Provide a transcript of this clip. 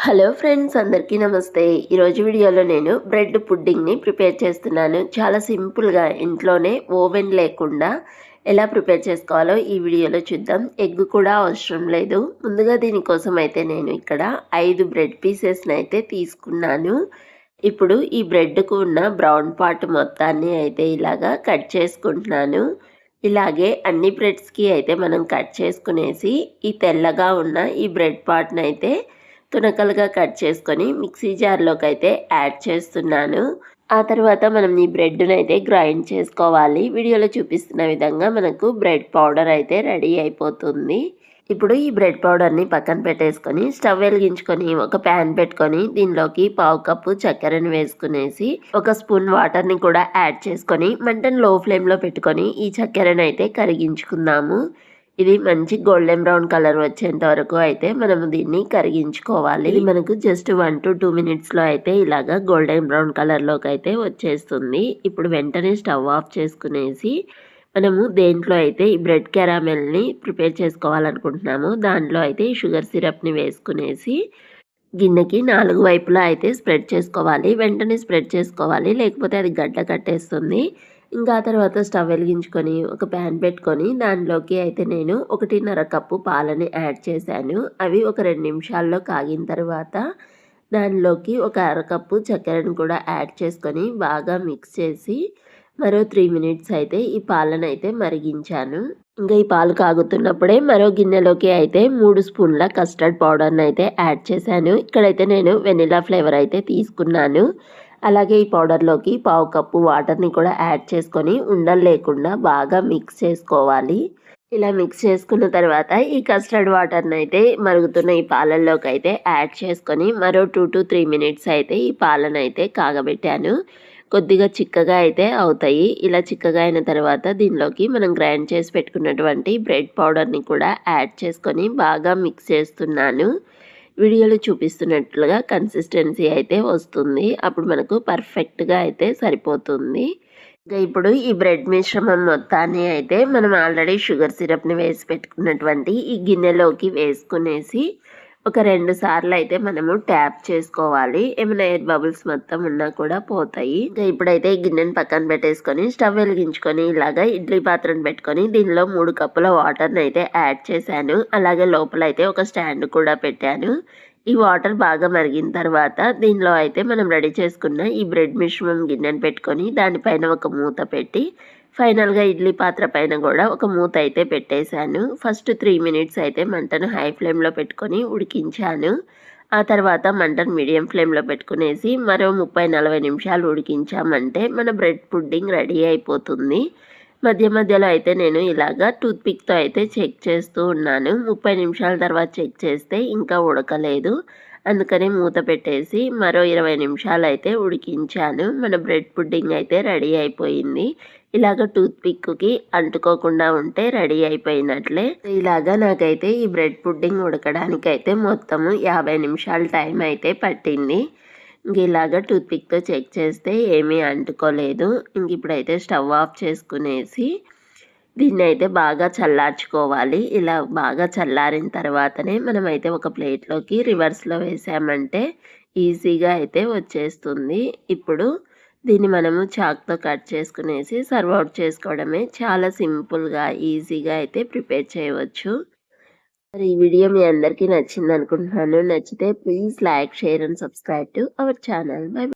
Hello friends, అందరికీ నమస్తే. ఈరోజు వీడియోలో నేను బ్రెడ్ పుడ్డింగ్ని ప్రిపేర్ చేస్తున్నాను. చాలా సింపుల్గా ఇంట్లోనే ఓవెన్ లేకుండా ఎలా ప్రిపేర్ చేసుకోవాలో ఈ వీడియోలో చూద్దాం. ఎగ్ కూడా అవసరం లేదు. ముందుగా దీనికోసం అయితే నేను ఇక్కడ 5 బ్రెడ్ పీసెస్ని అయితే తీసుకున్నాను. ఇప్పుడు ఈ బ్రెడ్కు ఉన్న బ్రౌన్ పార్ట్ మొత్తాన్ని అయితే ఇలాగా కట్ చేసుకుంటున్నాను. ఇలాగే అన్ని బ్రెడ్స్కి అయితే మనం కట్ చేసుకునేసి ఈ తెల్లగా ఉన్న ఈ బ్రెడ్ పార్ట్ని అయితే తునకలుగా కట్ చేసుకొని మిక్సీ జార్లోకి అయితే యాడ్ చేస్తున్నాను. ఆ తర్వాత మనం ఈ బ్రెడ్ను అయితే గ్రైండ్ చేసుకోవాలి. వీడియోలో చూపిస్తున్న విధంగా మనకు బ్రెడ్ పౌడర్ అయితే రెడీ అయిపోతుంది. ఇప్పుడు ఈ బ్రెడ్ పౌడర్ని పక్కన పెట్టేసుకొని స్టవ్ వెలిగించుకొని ఒక ప్యాన్ పెట్టుకొని దీనిలోకి పావు కప్పు చక్కెరని వేసుకునేసి ఒక స్పూన్ వాటర్ని కూడా యాడ్ చేసుకొని మంటను లో ఫ్లేమ్లో పెట్టుకొని ఈ చక్కెరని అయితే కరిగించుకుందాము. ఇది మంచి గోల్డెన్ బ్రౌన్ కలర్ వచ్చేంత వరకు అయితే మనము దీన్ని కరిగించుకోవాలి. ఇది మనకు జస్ట్ 1 to 2 మినిట్స్లో అయితే ఇలాగా గోల్డెన్ బ్రౌన్ కలర్లోకి అయితే వచ్చేస్తుంది. ఇప్పుడు వెంటనే స్టవ్ ఆఫ్ చేసుకునేసి మనము దేంట్లో అయితే ఈ బ్రెడ్ క్యారామెల్ని ప్రిపేర్ చేసుకోవాలనుకుంటున్నామో దాంట్లో అయితే ఈ షుగర్ సిరప్ని వేసుకునేసి గిన్నెకి 4 వైపులా అయితే స్ప్రెడ్ చేసుకోవాలి. వెంటనే స్ప్రెడ్ చేసుకోవాలి, లేకపోతే అది గడ్డ కట్టేస్తుంది. ఇంకా తర్వాత స్టవ్ వెలిగించుకొని ఒక ప్యాన్ పెట్టుకొని దానిలోకి అయితే నేను 1.5 కప్పు పాలని యాడ్ చేశాను. అవి ఒక 2 నిమిషాల్లో కాగిన తర్వాత దానిలోకి ఒక అరకప్పు చక్కెరను కూడా యాడ్ చేసుకొని బాగా మిక్స్ చేసి మరో 3 మినిట్స్ అయితే ఈ పాలను అయితే మరిగించాను. ఇంకా ఈ పాలు కాగుతున్నప్పుడే మరో గిన్నెలోకి అయితే 3 స్పూన్ల కస్టర్డ్ పౌడర్ని అయితే యాడ్ చేశాను. ఇక్కడైతే నేను వెనిలా ఫ్లేవర్ అయితే తీసుకున్నాను. అలాగే ఈ పౌడర్లోకి పావు కప్పు వాటర్ని కూడా యాడ్ చేసుకొని ఉండలు లేకుండా బాగా మిక్స్ చేసుకోవాలి. ఇలా మిక్స్ చేసుకున్న తర్వాత ఈ కస్టర్డ్ వాటర్ని అయితే మరుగుతున్న ఈ పాలల్లోకి అయితే యాడ్ చేసుకొని మరో 2 to 3 మినిట్స్ అయితే ఈ పాలను అయితే కాగబెట్టాను. కొద్దిగా చిక్కగా అయితే అవుతాయి. ఇలా చిక్కగా అయిన తర్వాత దీనిలోకి మనం గ్రైండ్ చేసి పెట్టుకున్నటువంటి బ్రెడ్ పౌడర్ని కూడా యాడ్ చేసుకొని బాగా మిక్స్ చేస్తున్నాను. వీడియోలో చూపిస్తున్నట్లుగా కన్సిస్టెన్సీ అయితే వస్తుంది. అప్పుడు మనకు పర్ఫెక్ట్గా అయితే సరిపోతుంది. ఇంకా ఇప్పుడు ఈ బ్రెడ్ మిశ్రమం మొత్తాన్ని అయితే మనం ఆల్రెడీ షుగర్ సిరప్ని వేసి పెట్టుకున్నటువంటి ఈ గిన్నెలోకి వేసుకునేసి ఒక 2 సార్లు అయితే మనము ట్యాప్ చేసుకోవాలి. ఏమైనా ఎయిర్ బబుల్స్ మొత్తం ఉన్నా కూడా పోతాయి. ఇంకా ఇప్పుడైతే ఈ గిన్నెని పక్కన పెట్టేసుకొని స్టవ్ వెలిగించుకొని ఇలాగా ఇడ్లీ పాత్రను పెట్టుకొని దీనిలో 3 కప్పుల వాటర్ని అయితే యాడ్ చేశాను. అలాగే లోపల అయితే ఒక స్టాండ్ కూడా పెట్టాను. ఈ వాటర్ బాగా మరిగిన తర్వాత దీనిలో అయితే మనం రెడీ చేసుకున్న ఈ బ్రెడ్ మిశ్రమం గిన్నెను పెట్టుకొని దానిపైన ఒక మూత పెట్టి ఫైనల్గా ఇడ్లీ పాత్ర పైన కూడా ఒక మూత అయితే పెట్టేశాను. ఫస్ట్ 3 మినిట్స్ అయితే మంటను హై ఫ్లేమ్లో పెట్టుకొని ఉడికించాను. ఆ తర్వాత మంటను మీడియం ఫ్లేమ్లో పెట్టుకునేసి మరో 30-40 నిమిషాలు ఉడికించామంటే మన బ్రెడ్ పుడ్డింగ్ రెడీ అయిపోతుంది. మధ్య మధ్యలో అయితే నేను ఇలాగా టూత్పిక్తో అయితే చెక్ చేస్తూ ఉన్నాను. 30 నిమిషాల తర్వాత చెక్ చేస్తే ఇంకా ఉడకలేదు. అందుకని మూత పెట్టేసి మరో 20 నిమిషాలు అయితే ఉడికించాను. మన బ్రెడ్ పుడ్డింగ్ అయితే రెడీ అయిపోయింది. ఇలాగ టూత్పిక్కి అంటుకోకుండా ఉంటే రెడీ అయిపోయినట్లే. ఇలాగా నాకైతే ఈ బ్రెడ్ పుడ్డింగ్ ఉడకడానికైతే మొత్తము 50 నిమిషాల టైం అయితే పట్టింది. ఇంక ఇలాగ టూత్పిక్తో చెక్ చేస్తే ఏమీ అంటుకోలేదు. ఇంక ఇప్పుడైతే స్టవ్ ఆఫ్ చేసుకునేసి దీన్ని అయితే బాగా చల్లార్చుకోవాలి. ఇలా బాగా చల్లారిన తర్వాతనే మనమైతే ఒక ప్లేట్లోకి రివర్స్లో వేసామంటే ఈజీగా అయితే వచ్చేస్తుంది. ఇప్పుడు దీన్ని మనము చాక్తో కట్ చేసుకునేసి సర్వ్ అవుట్ చేసుకోవడమే. చాలా సింపుల్గా ఈజీగా అయితే ప్రిపేర్ చేయవచ్చు. మరి ఈ వీడియో మీ అందరికీ నచ్చింది అనుకుంటున్నాను. నచ్చితే please like, share and subscribe to our channel. By.